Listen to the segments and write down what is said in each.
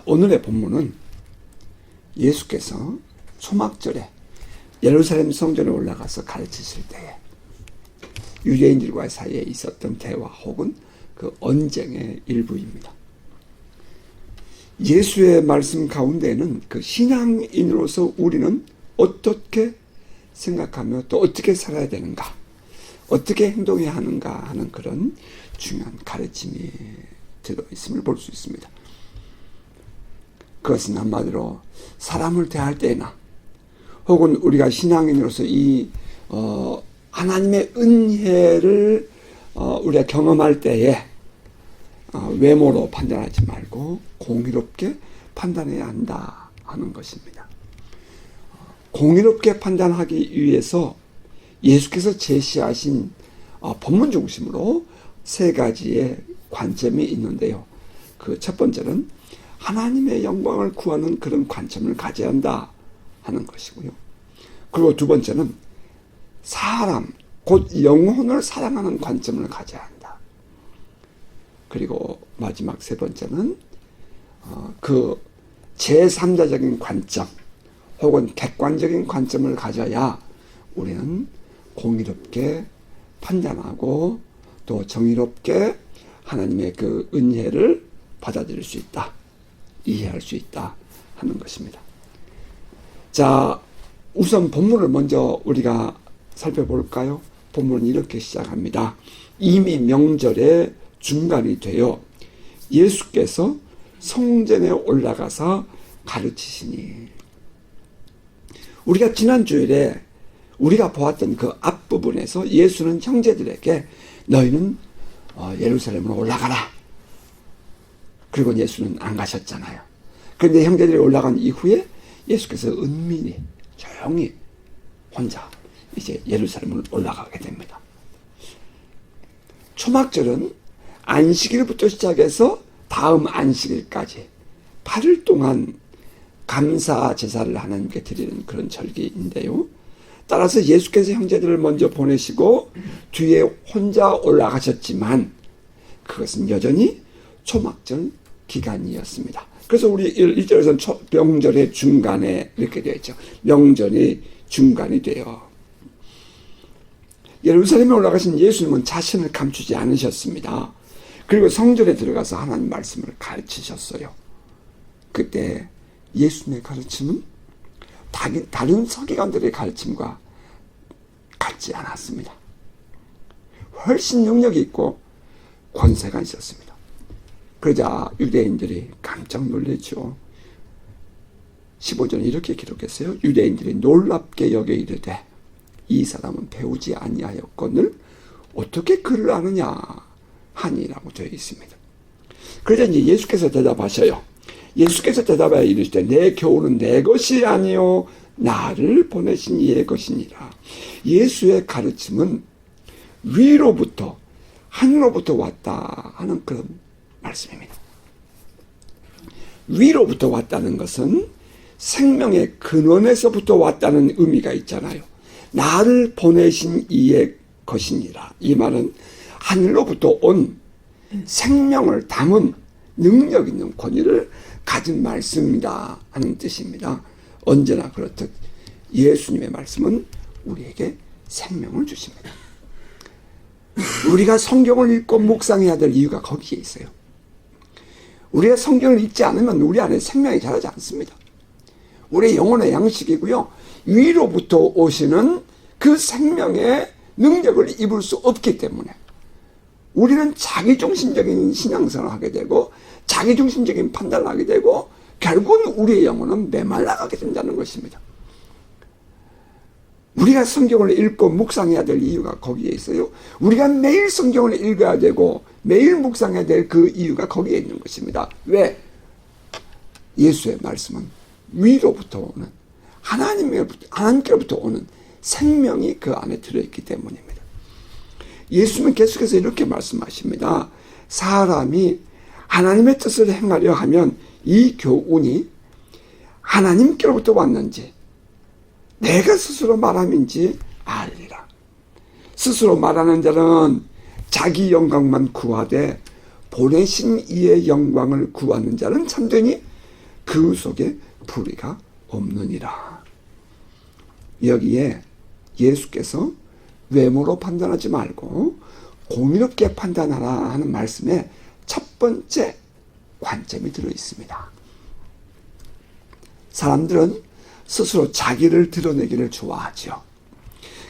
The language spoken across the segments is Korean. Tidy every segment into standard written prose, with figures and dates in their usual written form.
오늘의 본문은 예수께서 초막절에 예루살렘 성전에 올라가서 가르치실 때에 유대인들과의 사이에 있었던 대화 혹은 그 언쟁의 일부입니다. 예수의 말씀 가운데는 그 신앙인으로서 우리는 어떻게 생각하며 또 어떻게 살아야 되는가, 어떻게 행동해야 하는가 하는 그런 중요한 가르침이 들어있음을 볼 수 있습니다. 그것은 한마디로 사람을 대할 때나 혹은 우리가 신앙인으로서 이 하나님의 은혜를 우리가 경험할 때에 외모로 판단하지 말고 공의롭게 판단해야 한다 하는 것입니다. 공의롭게 판단하기 위해서 예수께서 제시하신 본문 중심으로 세 가지의 관점이 있는데요. 그 첫 번째는 하나님의 영광을 구하는 그런 관점을 가져야 한다 하는 것이고요. 그리고 두 번째는 사람, 곧 영혼을 사랑하는 관점을 가져야 한다. 그리고 마지막 세 번째는 그 제3자적인 관점 혹은 객관적인 관점을 가져야 우리는 공의롭게 판단하고 또 정의롭게 하나님의 그 은혜를 받아들일 수 있다, 이해할 수 있다 하는 것입니다. 자, 우선 본문을 먼저 우리가 살펴볼까요? 본문은 이렇게 시작합니다. 이미 명절의 중간이 되어 예수께서 성전에 올라가서 가르치시니. 우리가 지난 주일에 우리가 보았던 그 앞부분에서 예수는 형제들에게 너희는 예루살렘으로 올라가라. 그리고 예수는 안 가셨잖아요. 그런데 형제들이 올라간 이후에 예수께서 은밀히 조용히 혼자 이제 예루살렘을 올라가게 됩니다. 초막절은 안식일부터 시작해서 다음 안식일까지 8일 동안 감사 제사를 하나님께 드리는 그런 절기인데요. 따라서 예수께서 형제들을 먼저 보내시고 뒤에 혼자 올라가셨지만 그것은 여전히 초막절 기간이었습니다. 그래서 우리 1절에서는 명절의 중간에 이렇게 되어 있죠. 명절이 중간이 되어. 예루살렘에 올라가신 예수님은 자신을 감추지 않으셨습니다. 그리고 성전에 들어가서 하나님 말씀을 가르치셨어요. 그때 예수님의 가르침은 다른 서기관들의 가르침과 같지 않았습니다. 훨씬 능력이 있고 권세가 있었습니다. 그러자 유대인들이 깜짝 놀랐죠. 15절에 이렇게 기록했어요. 유대인들이 놀랍게 여겨 이르되 이 사람은 배우지 아니하였거늘 어떻게 글을 아느냐 하니라고 되어 있습니다. 그러자 이제 예수께서 대답하셔요. 예수께서 대답하여 이르시되 내 교훈은 내 것이 아니요 나를 보내신 이의 것이니라. 예수의 가르침은 위로부터 하늘로부터 왔다 하는 그런 말씀입니다. 위로부터 왔다는 것은 생명의 근원에서부터 왔다는 의미가 있잖아요. 나를 보내신 이의 것이니라. 이 말은 하늘로부터 온 생명을 담은 능력 있는 권위를 가진 말씀이다 하는 뜻입니다. 언제나 그렇듯 예수님의 말씀은 우리에게 생명을 주십니다. 우리가 성경을 읽고 묵상해야 될 이유가 거기에 있어요. 우리가 성경을 읽지 않으면 우리 안에 생명이 자라지 않습니다. 우리의 영혼의 양식이고요. 위로부터 오시는 그 생명의 능력을 입을 수 없기 때문에 우리는 자기중심적인 신앙생활을 하게 되고 자기중심적인 판단을 하게 되고 결국은 우리의 영혼은 메말라가게 된다는 것입니다. 우리가 성경을 읽고 묵상해야 될 이유가 거기에 있어요. 우리가 매일 성경을 읽어야 되고 매일 묵상해야 될 그 이유가 거기에 있는 것입니다. 왜? 예수의 말씀은 위로부터 오는 하나님께로부터 오는 생명이 그 안에 들어있기 때문입니다. 예수님은 계속해서 이렇게 말씀하십니다. 사람이 하나님의 뜻을 행하려 하면 이 교훈이 하나님께로부터 왔는지 내가 스스로 말함인지 알리라. 스스로 말하는 자는 자기 영광만 구하되 보내신 이의 영광을 구하는 자는 참되니 그 속에 불의가 없느니라. 여기에 예수께서 외모로 판단하지 말고 공의롭게 판단하라 하는 말씀에 첫 번째 관점이 들어 있습니다. 사람들은 스스로 자기를 드러내기를 좋아하죠.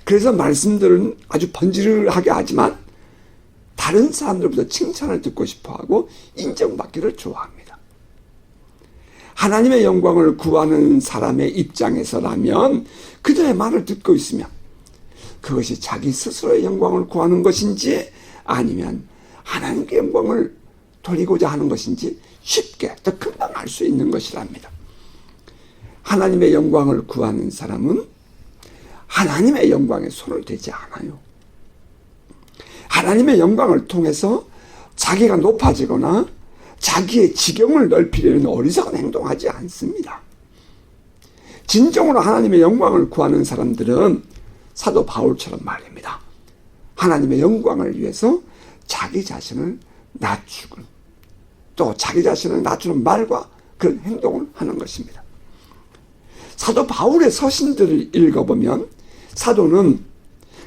그래서 말씀들은 아주 번지르르하게 하지만 다른 사람들보다 칭찬을 듣고 싶어하고 인정받기를 좋아합니다. 하나님의 영광을 구하는 사람의 입장에서라면 그들의 말을 듣고 있으면 그것이 자기 스스로의 영광을 구하는 것인지 아니면 하나님께 영광을 돌리고자 하는 것인지 쉽게 더 금방 알 수 있는 것이랍니다. 하나님의 영광을 구하는 사람은 하나님의 영광에 손을 대지 않아요. 하나님의 영광을 통해서 자기가 높아지거나 자기의 지경을 넓히려는 어리석은 행동하지 않습니다. 진정으로 하나님의 영광을 구하는 사람들은 사도 바울처럼 말입니다. 하나님의 영광을 위해서 자기 자신을 낮추고 또 자기 자신을 낮추는 말과 그런 행동을 하는 것입니다. 사도 바울의 서신들을 읽어보면 사도는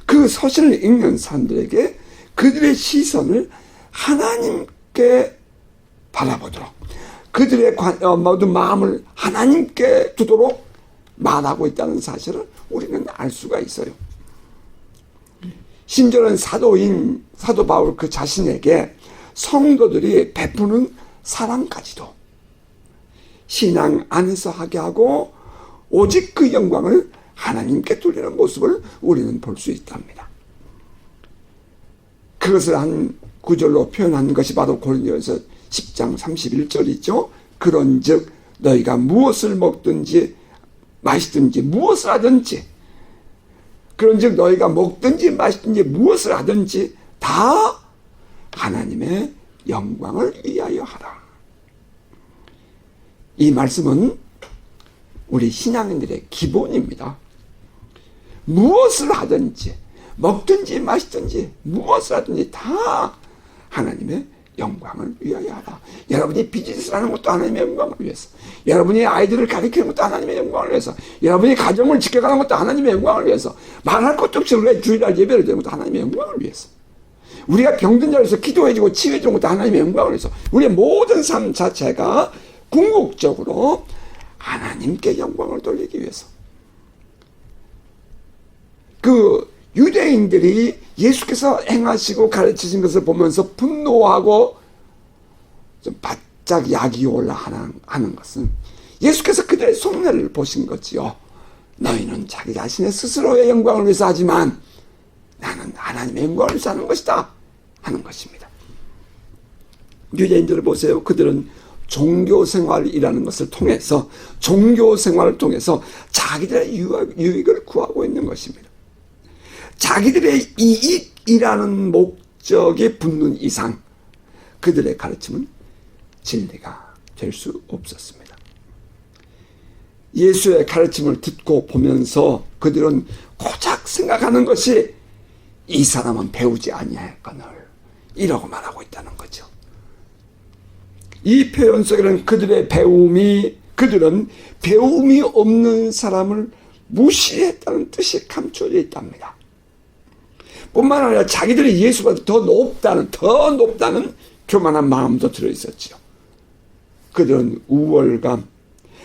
그 서신을 읽는 사람들에게 그들의 시선을 하나님께 바라보도록 그들의 모든 마음을 하나님께 두도록 말하고 있다는 사실을 우리는 알 수가 있어요. 심지어는 사도인 사도 바울 그 자신에게 성도들이 베푸는 사랑까지도 신앙 안에서 하게 하고 오직 그 영광을 하나님께 돌리는 모습을 우리는 볼 수 있답니다. 그것을 한 구절로 표현한 것이 바로 고린도전서 10장 31절이죠. 그런즉 너희가 무엇을 먹든지 마시든지 무엇을 하든지 그런즉 너희가 먹든지 마시든지 무엇을 하든지 다 하나님의 영광을 위하여 하라. 이 말씀은 우리 신앙인들의 기본입니다. 무엇을 하든지 먹든지 마시든지 무엇을 하든지 다 하나님의 영광을 위하여 하라. 여러분이 비즈니스를 하는 것도 하나님의 영광을 위해서, 여러분이 아이들을 가르치는 것도 하나님의 영광을 위해서, 여러분이 가정을 지켜가는 것도 하나님의 영광을 위해서, 말할 것도 없이 우리가 주일날 예배를 드리는 것도 하나님의 영광을 위해서, 우리가 병든 자리에서 기도해주고 치유해주는 것도 하나님의 영광을 위해서, 우리의 모든 삶 자체가 궁극적으로 하나님께 영광을 돌리기 위해서. 그 유대인들이 예수께서 행하시고 가르치신 것을 보면서 분노하고 좀 바짝 약이 올라 하는 것은 예수께서 그들의 속내를 보신 거지요. 너희는 자기 자신의 스스로의 영광을 위해서 하지만 나는 하나님의 영광을 위해서 하는 것이다 하는 것입니다. 유대인들을 보세요. 그들은 종교생활이라는 것을 통해서 종교생활을 통해서 자기들의 유익을 구하고 있는 것입니다. 자기들의 이익이라는 목적에 붙는 이상 그들의 가르침은 진리가 될 수 없었습니다. 예수의 가르침을 듣고 보면서 그들은 고작 생각하는 것이 이 사람은 배우지 아니하였거늘 이라고 말하고 있다는 거죠. 이 표현 속에는 그들은 배움이 없는 사람을 무시했다는 뜻이 감춰져 있답니다. 뿐만 아니라 자기들이 예수보다 더 높다는 교만한 마음도 들어있었죠. 그들은 우월감,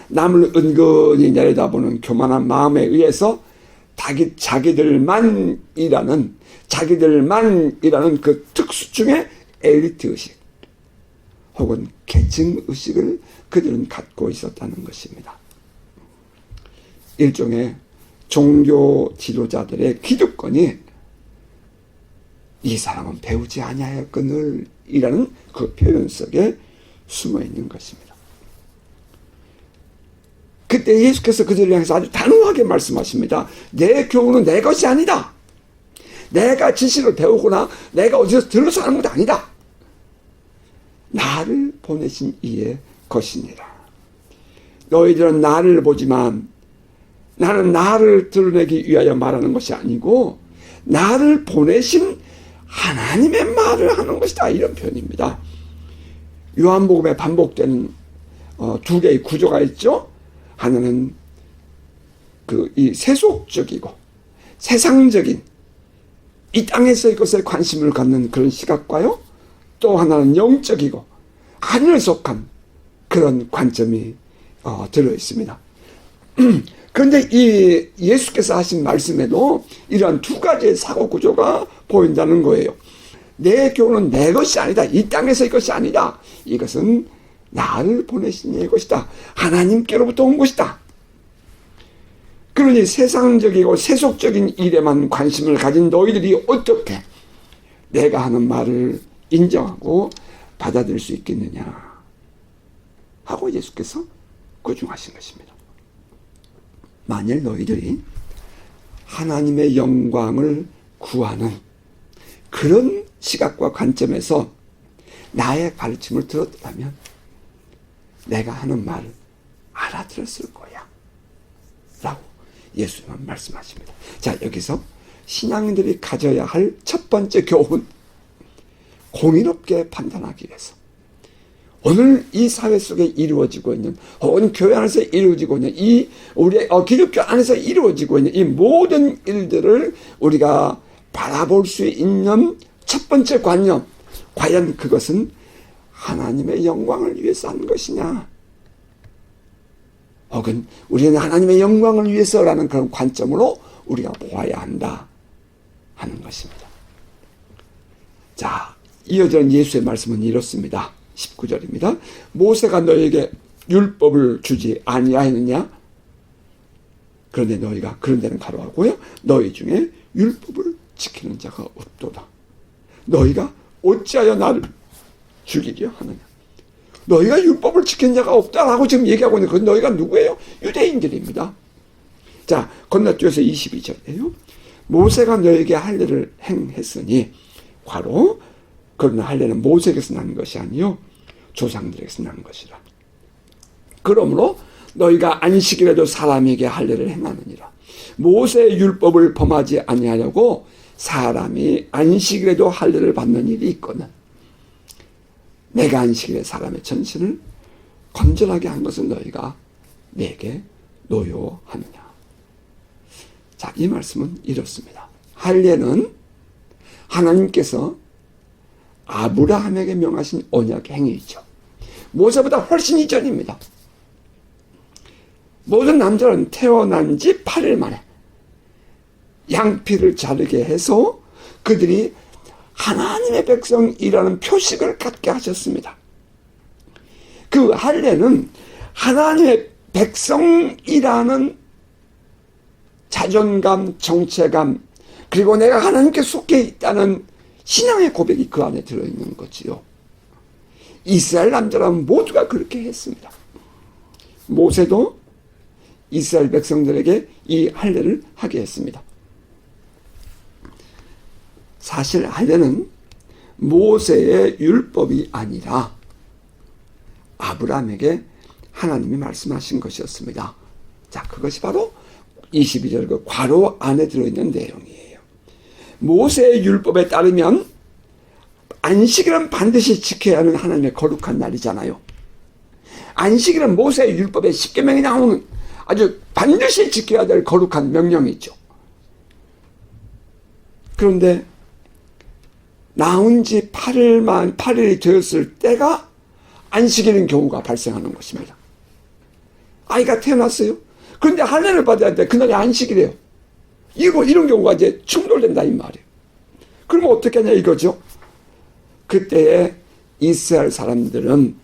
남을 은근히 내려다보는 교만한 마음에 의해서 자기들만이라는 그 특수층의 엘리트 의식 혹은 계층 의식을 그들은 갖고 있었다는 것입니다. 일종의 종교 지도자들의 기득권이 이 사람은 배우지 아니하였거늘 이라는 그 표현 속에 숨어 있는 것입니다. 그때 예수께서 그들을 향해서 아주 단호하게 말씀하십니다. 내 교훈은 내 것이 아니다. 내가 지식을 배우거나 내가 어디서 들어서 하는 것도 아니다. 나를 보내신 이의 것이니라. 너희들은 나를 보지만 나는 나를 드러내기 위하여 말하는 것이 아니고 나를 보내신 하나님의 말을 하는 것이다. 이런 표현입니다. 요한복음에 반복되는 두 개의 구조가 있죠. 하나는 이 세속적이고 세상적인 이 땅에서의 것에 관심을 갖는 그런 시각과요. 또 하나는 영적이고 하늘에 속한 그런 관점이 들어 있습니다. 그런데 이 예수께서 하신 말씀에도 이러한 두 가지의 사고 구조가 보인다는 거예요. 내 교훈은 내 것이 아니다. 이 땅에서의 것이 아니다. 이것은 나를 보내신 이의 것이다. 하나님께로부터 온 것이다. 그러니 세상적이고 세속적인 일에만 관심을 가진 너희들이 어떻게 내가 하는 말을 인정하고 받아들일 수 있겠느냐 하고 예수께서 꾸중하신 것입니다. 만일 너희들이 하나님의 영광을 구하는 그런 시각과 관점에서 나의 가르침을 들었다면 내가 하는 말을 알아들었을 거야 라고 예수님은 말씀하십니다. 자, 여기서 신앙인들이 가져야 할 첫 번째 교훈, 공의롭게 판단하기 위해서 오늘 이 사회 속에 이루어지고 있는 혹은 교회 안에서 이루어지고 있는 이 우리의 기독교 안에서 이루어지고 있는 이 모든 일들을 우리가 바라볼 수 있는 첫 번째 관념, 과연 그것은 하나님의 영광을 위해서 한 것이냐, 혹은 우리는 하나님의 영광을 위해서라는 그런 관점으로 우리가 보아야 한다 하는 것입니다. 자, 이어지는 예수의 말씀은 이렇습니다. 19절입니다. 모세가 너에게 율법을 주지 아니하였느냐? 그런데 너희가 그런 데는 가로하고요. 너희 중에 율법을 지키는 자가 없도다. 너희가 어찌하여 나를 죽이려 하느냐? 너희가 율법을 지키는 자가 없다라고 지금 얘기하고 있는 그 너희가 누구예요? 유대인들입니다. 자, 건너뛰어서 22절이에요. 모세가 너에게 할 일을 행했으니 과로 그러나 할례는 모세에게서 난 것이 아니요 조상들에게서 난 것이라. 그러므로 너희가 안식일에도 사람에게 할례를 행하느니라. 모세의 율법을 범하지 아니하려고 사람이 안식일에도 할례를 받는 일이 있거든. 내가 안식일에 사람의 전신을 건전하게 한 것은 너희가 내게 노여하느냐. 자, 이 말씀은 이렇습니다. 할례는 하나님께서 아브라함에게 명하신 언약 행위이죠. 모세보다 훨씬 이전입니다. 모든 남자는 태어난 지 8일 만에 양피를 자르게 해서 그들이 하나님의 백성이라는 표식을 갖게 하셨습니다. 그 할례는 하나님의 백성이라는 자존감, 정체감, 그리고 내가 하나님께 속해 있다는 신앙의 고백이 그 안에 들어있는 거지요. 이스라엘 남자라면 모두가 그렇게 했습니다. 모세도 이스라엘 백성들에게 이 할례를 하게 했습니다. 사실 할례는 모세의 율법이 아니라 아브라함에게 하나님이 말씀하신 것이었습니다. 자, 그것이 바로 22절 그 괄호 안에 들어있는 내용이에요. 모세의 율법에 따르면 안식일은 반드시 지켜야 하는 하나님의 거룩한 날이잖아요. 안식일은 모세의 율법에 10계명이 나오는 아주 반드시 지켜야 될 거룩한 명령이죠. 그런데 나온 지 8일이 되었을 때가 안식일인 경우가 발생하는 것입니다. 아이가 태어났어요. 그런데 할례를 받아야 돼. 그날이 안식이래요. 이런 경우가 이제 충돌된다 이 말이에요. 그러면 어떻게 하냐 이거죠. 그때에 이스라엘 사람들은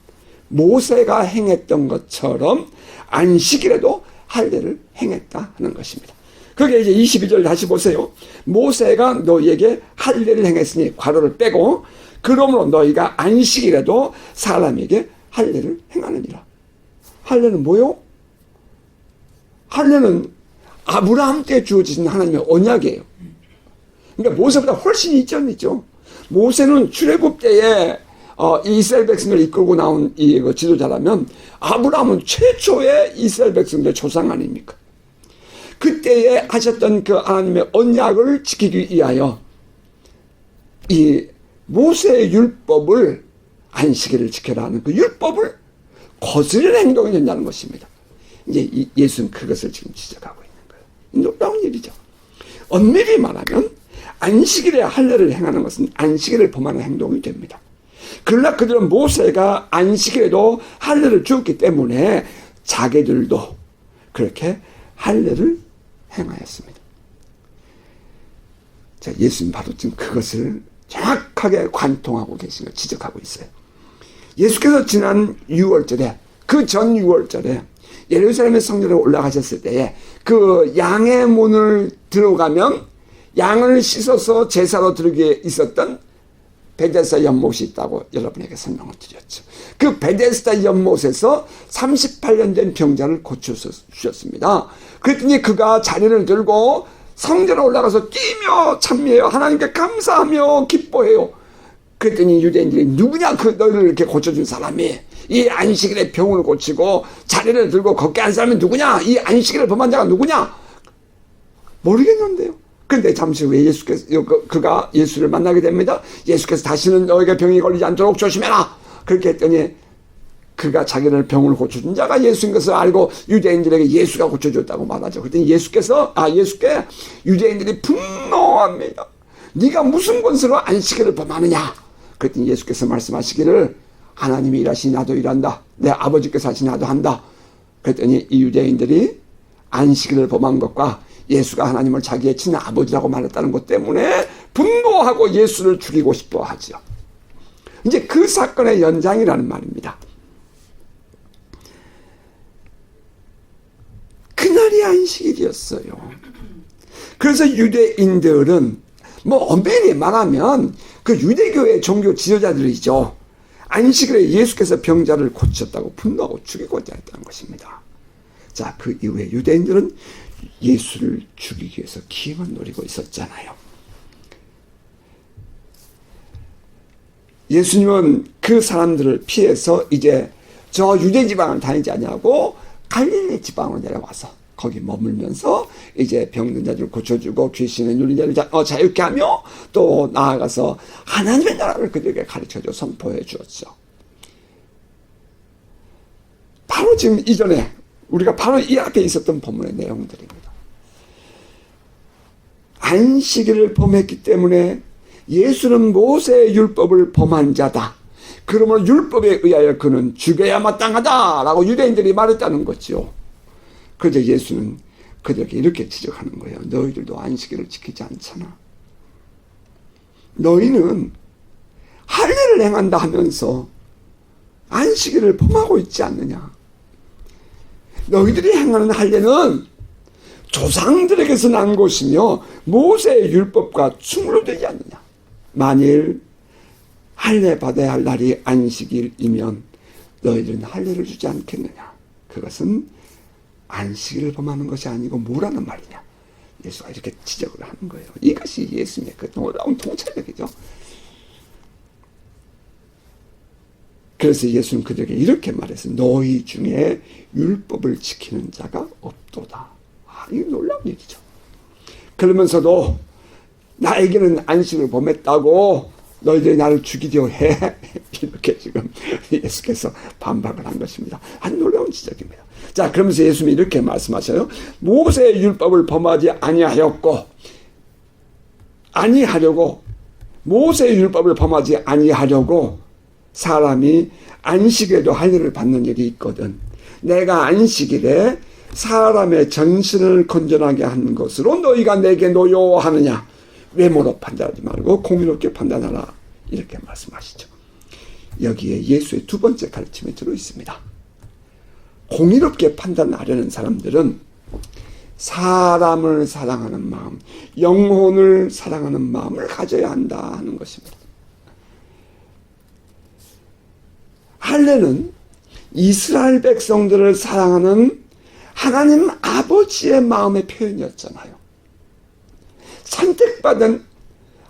모세가 행했던 것처럼 안식일에도 할례를 행했다 하는 것입니다. 그게 이제 22절 다시 보세요. 모세가 너희에게 할례를 행했으니 괄호를 빼고 그러므로 너희가 안식일에도 사람에게 할례를 행하느니라. 할례는 뭐요? 할례는 아브라함 때 주어진 하나님의 언약이에요. 그러니까 모세보다 훨씬 이전이죠. 모세는 출애굽 때에 이스라엘 백성을 이끌고 나온 이 지도자라면 아브라함은 최초의 이스라엘 백성들의 조상 아닙니까? 그때에 하셨던 그 하나님의 언약을 지키기 위하여 이 모세의 율법을 안식일을 지켜라 하는 그 율법을 거스르는 행동이 된다는 것입니다. 이제 예수는 그것을 지금 지적하고 있는 거예요. 놀라운 일이죠. 엄밀히 말하면 안식일에 할례를 행하는 것은 안식일을 범하는 행동이 됩니다. 그러나 그들은 모세가 안식일에도 할례를 주었기 때문에 자기들도 그렇게 할례를 행하였습니다. 자, 예수님 바로 지금 그것을 정확하게 관통하고 계신 걸 지적하고 있어요. 예수께서 지난 6월절에, 그 전 6월절에 예루살렘의 성전에 올라가셨을 때에 그 양의 문을 들어가면 양을 씻어서 제사로 드리기에 있었던 베데스다 연못이 있다고 여러분에게 설명을 드렸죠. 그 베데스다 연못에서 38년 된 병자를 고쳐주셨습니다. 그랬더니 그가 자리를 들고 성전에 올라가서 뛰며 찬미해요. 하나님께 감사하며 기뻐해요. 그랬더니 유대인들이 누구냐 그 너를 이렇게 고쳐준 사람이, 이 안식일에 병을 고치고 자리를 들고 걷게 한 사람이 누구냐, 이 안식일을 범한 자가 누구냐 모르겠는데요. 그런데 잠시 후에 그가 예수를 만나게 됩니다. 예수께서 다시는 너에게 병이 걸리지 않도록 조심해라 그렇게 했더니 그가 자기를 병을 고쳐준 자가 예수인 것을 알고 유대인들에게 예수가 고쳐줬다고 말하죠. 그랬더니 예수께 유대인들이 분노합니다. 네가 무슨 권세로 안식일을 범하느냐. 그랬더니 예수께서 말씀하시기를 하나님이 일하시니 나도 일한다. 내 아버지께서 하시니 나도 한다. 그랬더니 이 유대인들이 안식일을 범한 것과 예수가 하나님을 자기의 친히 아버지라고 말했다는 것 때문에 분노하고 예수를 죽이고 싶어 하죠. 이제 그 사건의 연장이라는 말입니다. 그날이 안식일이었어요. 그래서 유대인들은 엄밀히 말하면 그 유대교의 종교 지도자들이죠. 안식일에 예수께서 병자를 고치셨다고 분노하고 죽이고자 했다는 것입니다. 자, 그 이후에 유대인들은 예수를 죽이기 위해서 기회만 노리고 있었잖아요. 예수님은 그 사람들을 피해서 이제 저 유대 지방을 다니지 않냐고 갈릴리 지방으로 내려와서 거기 머물면서 이제 병든 자들을 고쳐주고 귀신에 눌린 자를 자유케 하며 또 나아가서 하나님의 나라를 그들에게 가르쳐줘 선포해 주었죠. 바로 지금 이전에 우리가 바로 이 앞에 있었던 본문의 내용들입니다. 안식일을 범했기 때문에 예수는 모세의 율법을 범한 자다. 그러므로 율법에 의하여 그는 죽여야 마땅하다라고 유대인들이 말했다는 거죠. 그런데 예수는 그들에게 이렇게 지적하는 거예요. 너희들도 안식일을 지키지 않잖아. 너희는 할례를 행한다 하면서 안식일을 범하고 있지 않느냐. 너희들이 행하는 할례는 조상들에게서 난 것이며 모세의 율법과 충돌되지 않느냐. 만일 할례 받아야 할 날이 안식일이면 너희들은 할례를 주지 않겠느냐. 그것은 안식일을 범하는 것이 아니고 뭐라는 말이냐. 예수가 이렇게 지적을 하는 거예요. 이것이 예수님의 그 놀라운 통찰력이죠. 그래서 예수는 그들에게 이렇게 말했어요. 너희 중에 율법을 지키는 자가 없도다. 이거 놀라운 일이죠. 그러면서도 나에게는 안식을 범했다고 너희들이 나를 죽이려 해. 이렇게 지금 예수께서 반박을 한 것입니다. 아주 놀라운 지적입니다. 자, 그러면서 예수님이 이렇게 말씀하셔요. 모세의 율법을 범하지 아니하려고 모세의 율법을 범하지 아니하려고 사람이 안식일에도 할례를 받는 일이 있거든. 내가 안식일에 사람의 전신을 건전하게 하는 것으로 너희가 내게 노여워하느냐. 외모로 판단하지 말고 공의롭게 판단하라. 이렇게 말씀하시죠. 여기에 예수의 두 번째 가르침이 들어있습니다. 공의롭게 판단하려는 사람들은 사람을 사랑하는 마음, 영혼을 사랑하는 마음을 가져야 한다 하는 것입니다. 할례는 이스라엘 백성들을 사랑하는 하나님 아버지의 마음의 표현이었잖아요. 선택받은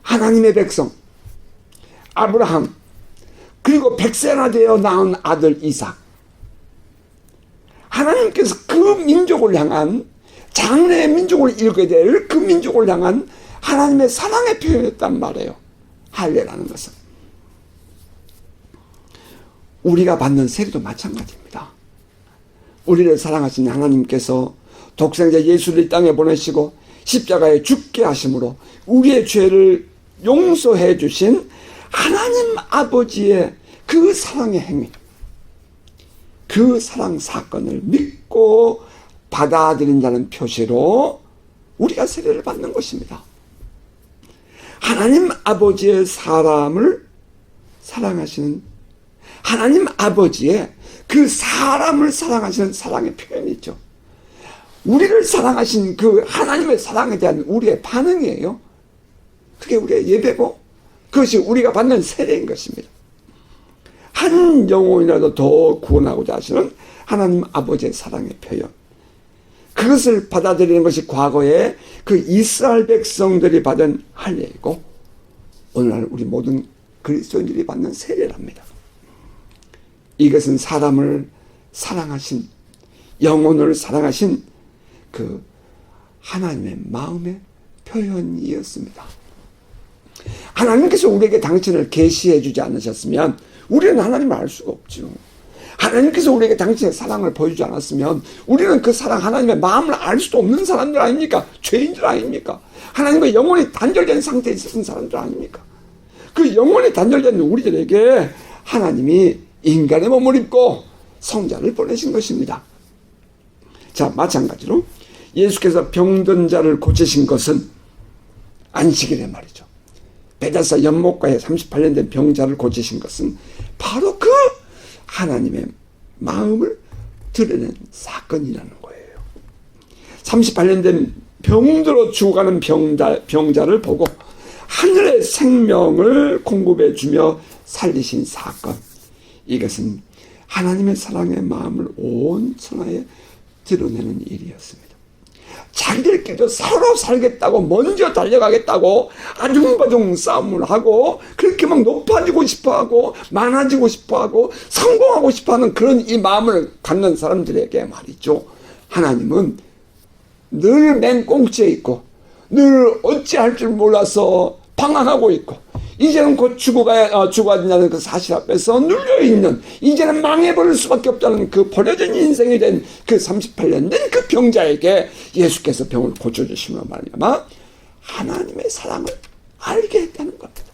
하나님의 백성 아브라함, 그리고 백세나 되어 낳은 아들 이삭, 하나님께서 그 민족을 향한, 장래의 민족을 이루게 될 그 민족을 향한 하나님의 사랑의 표현이었단 말이에요. 할례라는 것은. 우리가 받는 세례도 마찬가지입니다. 우리를 사랑하신 하나님께서 독생자 예수를 이 땅에 보내시고 십자가에 죽게 하심으로 우리의 죄를 용서해 주신 하나님 아버지의 그 사랑의 행위, 그 사랑 사건을 믿고 받아들인다는 표시로 우리가 세례를 받는 것입니다. 하나님 아버지의 사람을 사랑하시는, 하나님 아버지의 그 사람을 사랑하시는 사랑의 표현이죠. 우리를 사랑하신 그 하나님의 사랑에 대한 우리의 반응이에요. 그게 우리의 예배고 그것이 우리가 받는 세례인 것입니다. 한 영혼이라도 더 구원하고자 하시는 하나님 아버지의 사랑의 표현, 그것을 받아들이는 것이 과거에 그 이스라엘 백성들이 받은 할례이고 오늘날 우리 모든 그리스도인들이 받는 세례랍니다. 이것은 사람을 사랑하신, 영혼을 사랑하신 그 하나님의 마음의 표현이었습니다. 하나님께서 우리에게 당신을 계시해 주지 않으셨으면 우리는 하나님을 알 수가 없죠. 하나님께서 우리에게 당신의 사랑을 보여주지 않았으면 우리는 그 사랑, 하나님의 마음을 알 수도 없는 사람들 아닙니까? 죄인들 아닙니까? 하나님과 영혼이 단절된 상태에 있었던 사람들 아닙니까? 그 영혼이 단절된 우리들에게 하나님이 인간의 몸을 입고 성자를 보내신 것입니다. 자, 마찬가지로 예수께서 병든 자를 고치신 것은 안식일에 말이죠. 베다스다 연못가에 38년 된 병자를 고치신 것은 바로 그 하나님의 마음을 드러낸 사건이라는 거예요. 38년 된 병들어 죽어가는 병자를 보고 하늘의 생명을 공급해 주며 살리신 사건, 이것은 하나님의 사랑의 마음을 온 천하에 드러내는 일이었습니다. 자기들끼리도 서로 살겠다고 먼저 달려가겠다고 아둥바둥 싸움을 하고 그렇게 막 높아지고 싶어하고 많아지고 싶어하고 성공하고 싶어하는 그런 이 마음을 갖는 사람들에게 말이죠, 하나님은 늘 맹꽁치에 있고 늘 어찌할 줄 몰라서 방황하고 있고 이제는 곧 죽어야 된다는 그 사실 앞에서 눌려있는, 이제는 망해버릴 수밖에 없다는 그 버려진 인생이 된 그 38년 된 그 병자에게 예수께서 병을 고쳐주심으로 말미암아 하나님의 사랑을 알게 했다는 겁니다.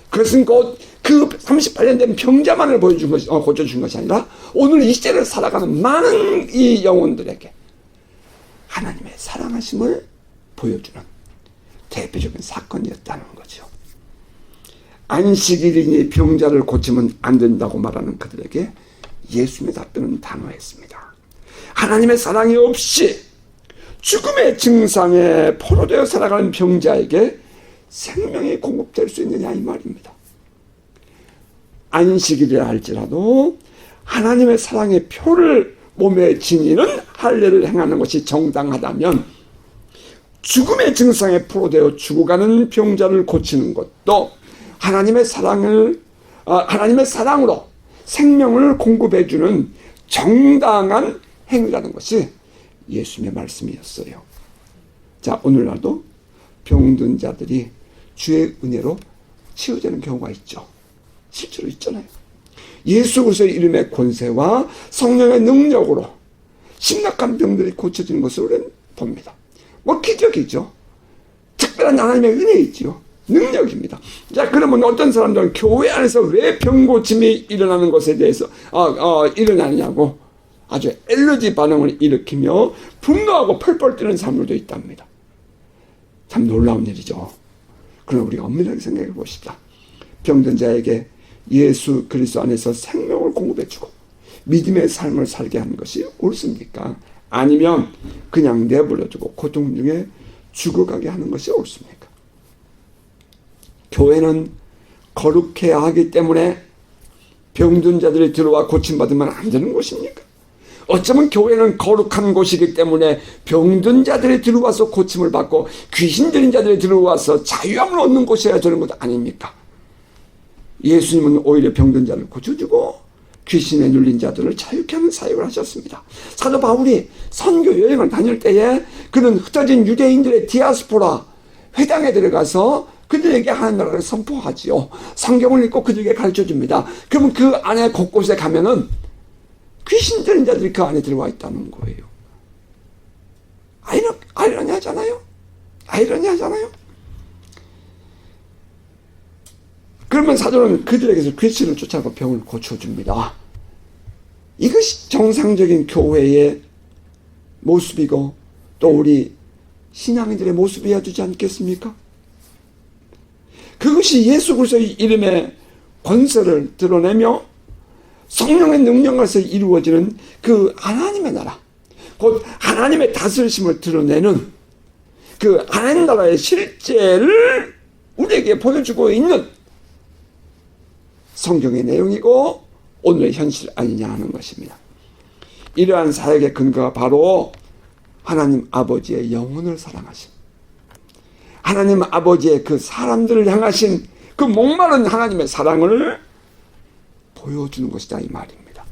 그것은 곧 그 38년 된 병자만을 고쳐준 것이 아니라 오늘 이 시대를 살아가는 많은 이 영혼들에게 하나님의 사랑하심을 보여주는 대표적인 사건이었다는 거죠. 안식일이니 병자를 고치면 안 된다고 말하는 그들에게 예수님의 답변은 단호했습니다. 하나님의 사랑이 없이 죽음의 증상에 포로되어 살아가는 병자에게 생명이 공급될 수 있느냐 이 말입니다. 안식일이라 할지라도 하나님의 사랑의 표를 몸에 지니는 할례를 행하는 것이 정당하다면 죽음의 증상에 포로되어 죽어가는 병자를 고치는 것도 하나님의 사랑으로 생명을 공급해주는 정당한 행위라는 것이 예수님의 말씀이었어요. 자, 오늘날도 병든 자들이 주의 은혜로 치유되는 경우가 있죠. 실제로 있잖아요. 예수 그리스도의 이름의 권세와 성령의 능력으로 심각한 병들이 고쳐지는 것을 우리는 봅니다. 뭐 기적이죠. 특별한 하나님의 은혜이죠. 능력입니다. 자, 그러면 어떤 사람들은 교회 안에서 왜 병고침이 일어나는 것에 대해서 일어나느냐고 아주 엘러지 반응을 일으키며 분노하고 펄펄 뛰는 사람들도 있답니다. 참 놀라운 일이죠. 그러나 우리가 엄밀하게 생각해 봅시다. 병든 자에게 예수 그리스도 안에서 생명을 공급해주고 믿음의 삶을 살게 하는 것이 옳습니까? 아니면 그냥 내버려두고 고통 중에 죽어가게 하는 것이 옳습니까? 교회는 거룩해야 하기 때문에 병든 자들이 들어와 고침받으면 안 되는 곳입니까? 어쩌면 교회는 거룩한 곳이기 때문에 병든 자들이 들어와서 고침을 받고 귀신 들린 자들이 들어와서 자유함을 얻는 곳이어야 되는 것 아닙니까? 예수님은 오히려 병든 자를 고쳐주고 귀신에 눌린 자들을 자유케 하는 사역을 하셨습니다. 사도 바울이 선교 여행을 다닐 때에 그는 흩어진 유대인들의 디아스포라 회당에 들어가서 그들에게 하나님 나라를 선포하지요. 성경을 읽고 그들에게 가르쳐줍니다. 그러면 그 안에 곳곳에 가면은 귀신 들린 자들이 그 안에 들어와 있다는 거예요. 아이러니하잖아요. 아이러니하잖아요. 그러면 사도는 그들에게서 귀신을 쫓아가고 병을 고쳐줍니다. 이것이 정상적인 교회의 모습이고 또 우리 신앙인들의 모습이어야 되지 않겠습니까? 그것이 예수 그리스도의 이름의 권세를 드러내며 성령의 능력에서 이루어지는 그 하나님의 나라, 곧 하나님의 다스리심을 드러내는 그 하나님 나라의 실제를 우리에게 보여주고 있는 성경의 내용이고 오늘의 현실 아니냐 하는 것입니다. 이러한 사역의 근거가 바로 하나님 아버지의 영혼을 사랑하심, 하나님 아버지의 그 사람들을 향하신 그 목마른 하나님의 사랑을 보여주는 것이다 이 말입니다.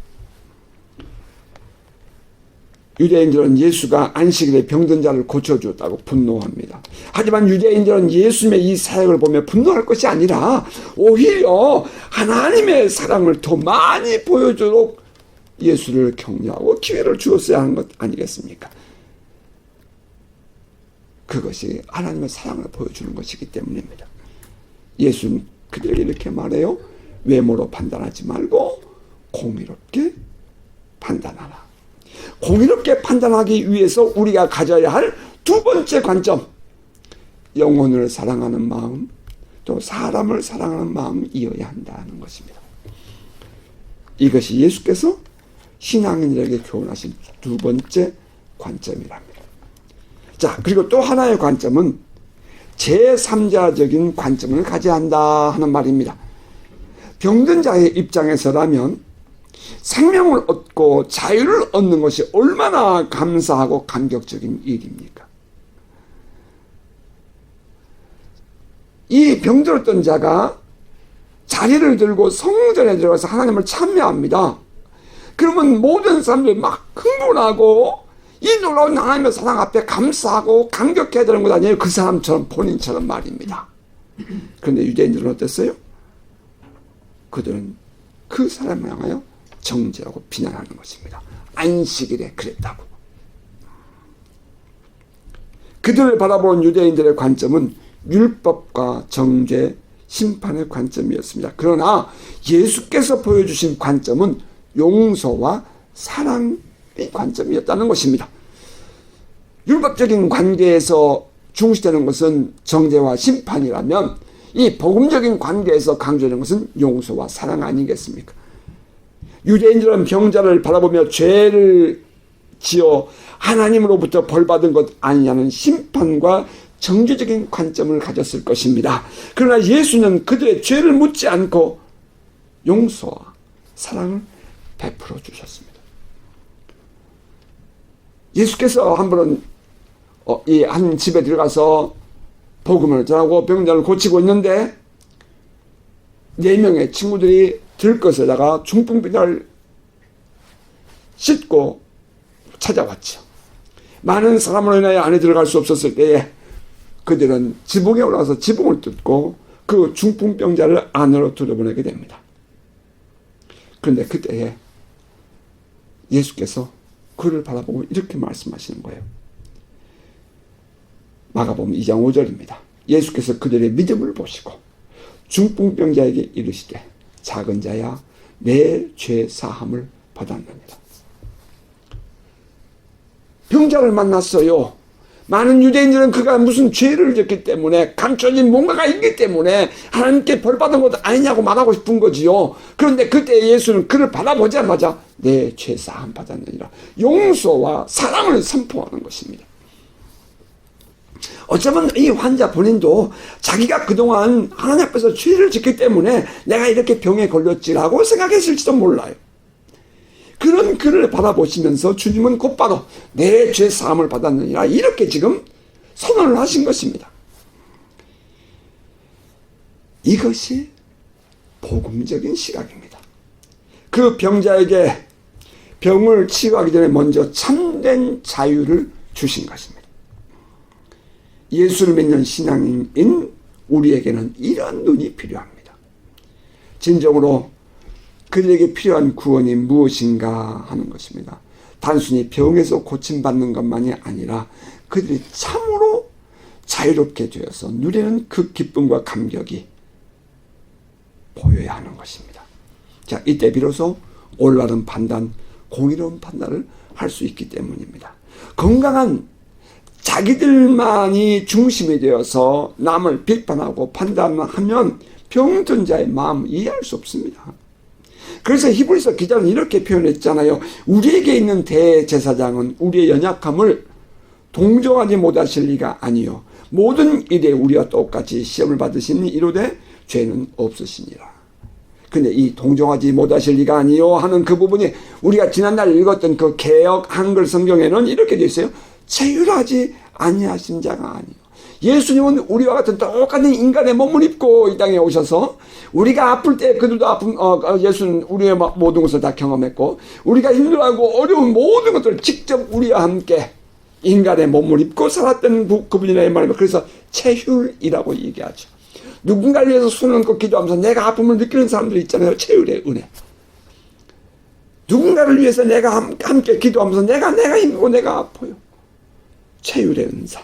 유대인들은 예수가 안식일에 병든 자를 고쳐주었다고 분노합니다. 하지만 유대인들은 예수님의 이 사역을 보며 분노할 것이 아니라 오히려 하나님의 사랑을 더 많이 보여주도록 예수를 격려하고 기회를 주었어야 하는 것 아니겠습니까? 그것이 하나님의 사랑을 보여주는 것이기 때문입니다. 예수는 그들에게 이렇게 말해요. 외모로 판단하지 말고 공의롭게 판단하라. 공의롭게 판단하기 위해서 우리가 가져야 할 두 번째 관점, 영혼을 사랑하는 마음, 또 사람을 사랑하는 마음이어야 한다는 것입니다. 이것이 예수께서 신앙인들에게 교훈하신 두 번째 관점이랍니다. 자, 그리고 또 하나의 관점은 제3자적인 관점을 가져야 한다 하는 말입니다. 병든 자의 입장에서라면 생명을 얻고 자유를 얻는 것이 얼마나 감사하고 감격적인 일입니까? 이 병들었던 자가 자리를 들고 성전에 들어가서 하나님을 찬미합니다. 그러면 모든 사람들이 막 흥분하고 이 놀라운 하나님의 사랑 앞에 감사하고 감격해야 되는 것 아니에요? 그 사람처럼 본인처럼 말입니다. 그런데 유대인들은 어땠어요? 그들은 그 사람을 향하여 정죄하고 비난하는 것입니다. 안식일에 그랬다고. 그들을 바라보는 유대인들의 관점은 율법과 정죄, 심판의 관점이었습니다. 그러나 예수께서 보여주신 관점은 용서와 사랑의 관점이었다는 것입니다. 율법적인 관계에서 중시되는 것은 정죄와 심판이라면 이 복음적인 관계에서 강조되는 것은 용서와 사랑 아니겠습니까? 유대인들은 병자를 바라보며 죄를 지어 하나님으로부터 벌받은 것 아니냐는 심판과 정죄적인 관점을 가졌을 것입니다. 그러나 예수는 그들의 죄를 묻지 않고 용서와 사랑을 베풀어 주셨습니다. 예수께서 한 번은 이 한 집에 들어가서 복음을 전하고 병자를 고치고 있는데 4명의 친구들이 들것에다가 중풍비를 싣고 찾아왔죠. 많은 사람으로 인하여 안에 들어갈 수 없었을 때에 그들은 지붕에 올라가서 지붕을 뜯고 그 중풍병자를 안으로 들여보내게 됩니다. 그런데 그때에 예수께서 그를 바라보고 이렇게 말씀하시는 거예요. 마가복음 2장 5절입니다. 예수께서 그들의 믿음을 보시고 중풍병자에게 이르시되 작은 자야 내 죄 사함을 받았느니라. 병자를 만났어요. 많은 유대인들은 그가 무슨 죄를 졌기 때문에 감춰진 뭔가가 있기 때문에 하나님께 벌받은 것 아니냐고 말하고 싶은 거지요. 그런데 그때 예수는 그를 바라보자마자 내 죄 사함 받았느니라. 용서와 사랑을 선포하는 것입니다. 어쩌면 이 환자 본인도 자기가 그동안 하나님 앞에서 죄를 짓기 때문에 내가 이렇게 병에 걸렸지라고 생각했을지도 몰라요. 그런 그를 바라보시면서 주님은 곧바로 내 죄 사함을 받았느니라 이렇게 지금 선언을 하신 것입니다. 이것이 복음적인 시각입니다. 그 병자에게 병을 치유하기 전에 먼저 참된 자유를 주신 것입니다. 예수를 믿는 신앙인 우리에게는 이런 눈이 필요합니다. 진정으로 그들에게 필요한 구원이 무엇인가 하는 것입니다. 단순히 병에서 고침받는 것만이 아니라 그들이 참으로 자유롭게 되어서 누리는 그 기쁨과 감격이 보여야 하는 것입니다. 자, 이때 비로소 올바른 판단, 공의로운 판단을 할 수 있기 때문입니다. 건강한 자기들만이 중심이 되어서 남을 비판하고 판단하면 병든 자의 마음을 이해할 수 없습니다. 그래서 히브리서 기자는 이렇게 표현했잖아요. 우리에게 있는 대제사장은 우리의 연약함을 동정하지 못하실 리가 아니요 모든 일에 우리와 똑같이 시험을 받으시니 이로되 죄는 없으시니라. 근데 이 동정하지 못하실 리가 아니요 하는 그 부분이 우리가 지난날 읽었던 그 개역 한글 성경에는 이렇게 되어 있어요. 체휼하지 아니하신 자가 아니요. 예수님은 우리와 같은 똑같은 인간의 몸을 입고 이 땅에 오셔서 우리가 아플 때 그들도 아픈 예수는 우리의 모든 것을 다 경험했고 우리가 힘들어하고 어려운 모든 것들을 직접 우리와 함께 인간의 몸을 입고 살았던 그분이라는 말입니다. 그래서 체휼이라고 얘기하죠. 누군가를 위해서 손을 얹고 기도하면서 내가 아픔을 느끼는 사람들이 있잖아요. 체휼의 은혜. 누군가를 위해서 내가 함께 기도하면서 내가 힘들고 내가 아파요. 체휼의 은사.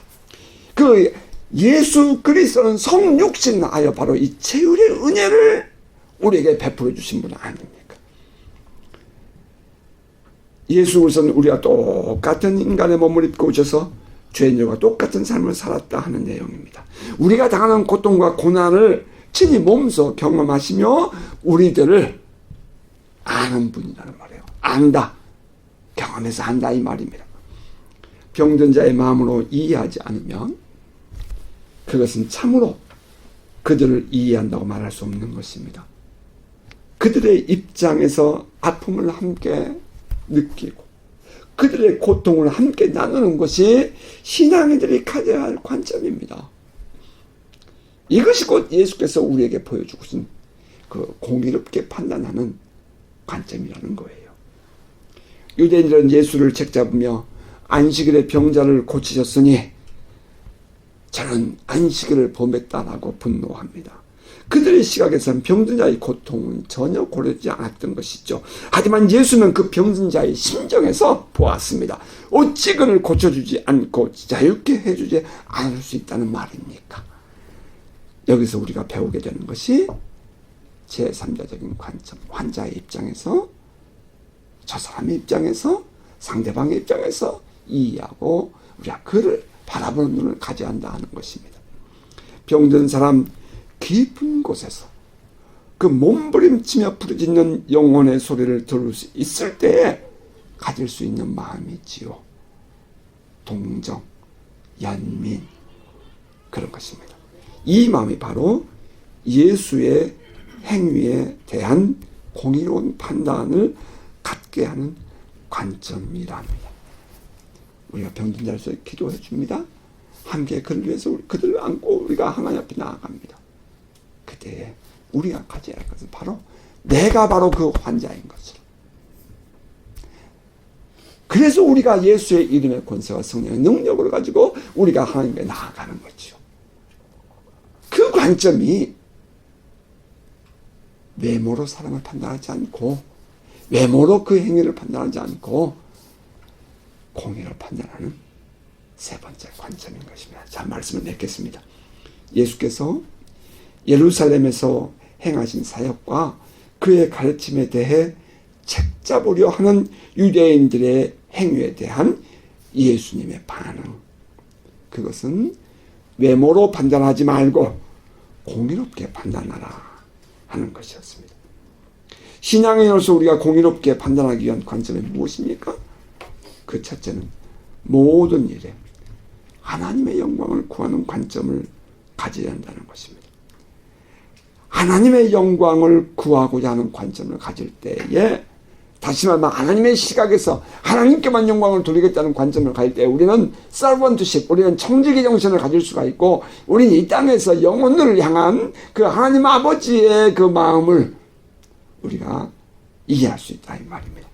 그 예수 그리스도는 성육신하여 바로 이 체휼의 은혜를 우리에게 베풀어 주신 분 아닙니까? 예수 그리스도는 우리와 똑같은 인간의 몸을 입고 오셔서 죄인들과 똑같은 삶을 살았다 하는 내용입니다. 우리가 당하는 고통과 고난을 친히 몸소 경험하시며 우리들을 아는 분이라는 말이에요. 안다. 경험해서 안다 이 말입니다. 병든 자의 마음으로 이해하지 않으면 그것은 참으로 그들을 이해한다고 말할 수 없는 것입니다. 그들의 입장에서 아픔을 함께 느끼고 그들의 고통을 함께 나누는 것이 신앙인들이 가져야 할 관점입니다. 이것이 곧 예수께서 우리에게 보여주고 계신 그 공의롭게 판단하는 관점이라는 거예요. 유대인들은 예수를 책잡으며 안식일에 병자를 고치셨으니 저는 안식일을 범했다라고 분노합니다. 그들의 시각에서는 병든 자의 고통은 전혀 고려되지 않았던 것이죠. 하지만 예수는 그 병든 자의 심정에서 보았습니다. 어찌 그를 고쳐주지 않고 자유케 해주지 않을 수 있다는 말입니까? 여기서 우리가 배우게 되는 것이 제3자적인 관점, 환자의 입장에서 저 사람의 입장에서 상대방의 입장에서 이해하고 우리가 그를 바라보는 눈을 가져야 한다 하는 것입니다. 병든 사람 깊은 곳에서 그 몸부림치며 부르짖는 영혼의 소리를 들을 수 있을 때에 가질 수 있는 마음이지요. 동정, 연민 그런 것입니다. 이 마음이 바로 예수의 행위에 대한 공의로운 판단을 갖게 하는 관점이랍니다. 우리가 병든 자를 위해서 기도해 줍니다. 함께 그를 위해서 그들을 안고 우리가 하나님 앞에 나아갑니다. 그때 우리가 가져야 할 것은 바로 내가 바로 그 환자인 것을. 그래서 우리가 예수의 이름의 권세와 성령의 능력을 가지고 우리가 하나님께 나아가는 거죠. 그 관점이 외모로 사람을 판단하지 않고 외모로 그 행위를 판단하지 않고 공의로 판단하는 세 번째 관점인 것입니다. 자, 말씀을 맺겠습니다. 예수께서 예루살렘에서 행하신 사역과 그의 가르침에 대해 책잡으려 하는 유대인들의 행위에 대한 예수님의 반응. 그것은 외모로 판단하지 말고 공의롭게 판단하라 하는 것이었습니다. 신앙인으로서 우리가 공의롭게 판단하기 위한 관점이 무엇입니까? 그 첫째는 모든 일에 하나님의 영광을 구하는 관점을 가져야 한다는 것입니다. 하나님의 영광을 구하고자 하는 관점을 가질 때에 다시 말하면 하나님의 시각에서 하나님께만 영광을 돌리겠다는 관점을 가질 때 우리는 서번트십, 우리는 청지기 정신을 가질 수가 있고 우리는 이 땅에서 영혼을 향한 그 하나님 아버지의 그 마음을 우리가 이해할 수 있다 이 말입니다.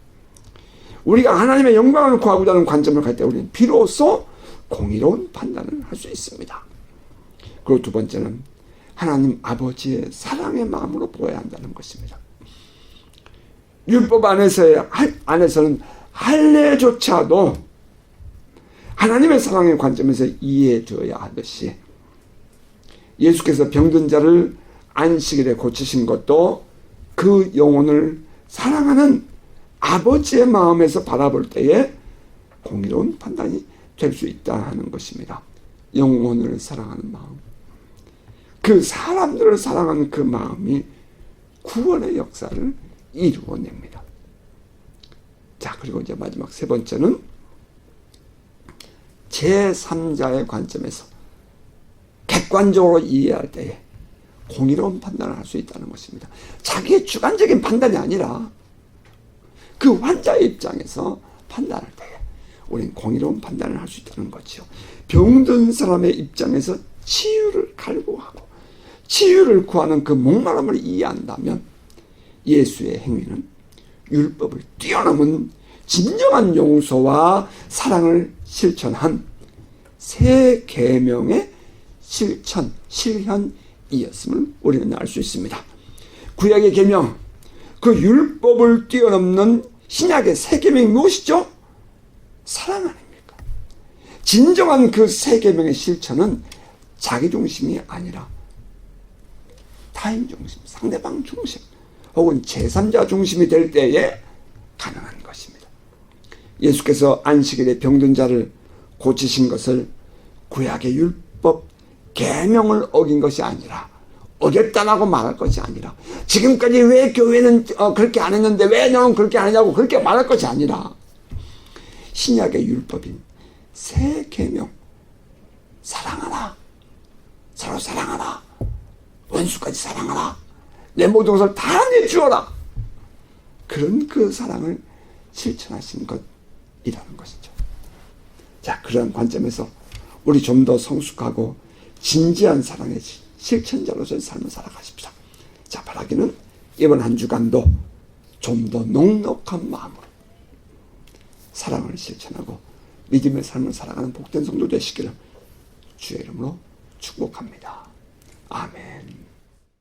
우리가 하나님의 영광을 구하고자 하는 관점을 가질 때 우리는 비로소 공의로운 판단을 할 수 있습니다. 그리고 두 번째는 하나님 아버지의 사랑의 마음으로 보아야 한다는 것입니다. 율법 안에서는 할례조차도 하나님의 사랑의 관점에서 이해해 줘야 하듯이 예수께서 병든 자를 안식일에 고치신 것도 그 영혼을 사랑하는 아버지의 마음에서 바라볼 때에 공의로운 판단이 될 수 있다 하는 것입니다. 영혼을 사랑하는 마음, 그 사람들을 사랑하는 그 마음이 구원의 역사를 이루어냅니다. 자, 그리고 이제 마지막 세 번째는 제3자의 관점에서 객관적으로 이해할 때에 공의로운 판단을 할 수 있다는 것입니다. 자기의 주관적인 판단이 아니라 그 환자의 입장에서 판단할 때에 우리는 공의로운 판단을 할 수 있다는 거죠. 병든 사람의 입장에서 치유를 갈구하고 치유를 구하는 그 목마름을 이해한다면 예수의 행위는 율법을 뛰어넘은 진정한 용서와 사랑을 실천한 새 계명의 실현이었음을 우리는 알 수 있습니다. 구약의 계명, 그 율법을 뛰어넘는 신약의 새 계명이 무엇이죠? 사랑 아닙니까? 진정한 그 새 계명의 실천은 자기 중심이 아니라 타인 중심, 상대방 중심 혹은 제3자 중심이 될 때에 가능한 것입니다. 예수께서 안식일에 병든 자를 고치신 것을 구약의 율법 계명을 어긴 것이 아니라 어겼다라고 말할 것이 아니라 지금까지 왜 교회는 그렇게 안 했는데 왜 너는 그렇게 안 하냐고 그렇게 말할 것이 아니라 신약의 율법인 새 계명, 사랑하라, 서로 사랑하라, 원수까지 사랑하라, 내 모든 것을 다 내주어라, 그런 그 사랑을 실천하신 것이라는 것이죠. 자, 그런 관점에서 우리 좀 더 성숙하고 진지한 사랑의 실천자로서의 삶을 살아가십시오. 자, 바라기는 이번 한 주간도 좀 더 넉넉한 마음으로 사랑을 실천하고 믿음의 삶을 살아가는 복된 성도 되시기를 주의 이름으로 축복합니다. 아멘.